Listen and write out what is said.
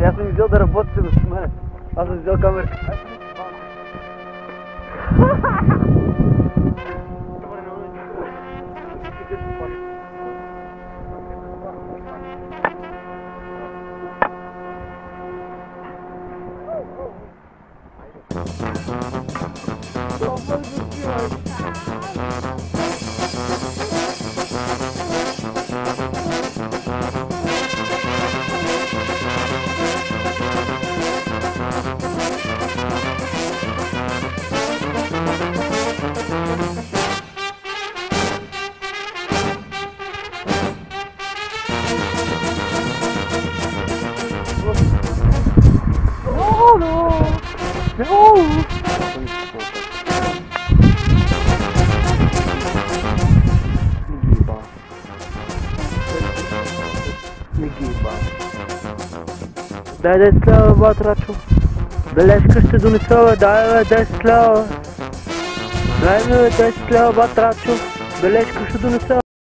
Аз съм взел да работите да снимане. Аз съм взел камерка. Дай 10 лева, батрачо. Бележка ще донеса, бе, дай бе 10 лева. Дай ми бе 10 лева, батрачо. Бележка ще донеса.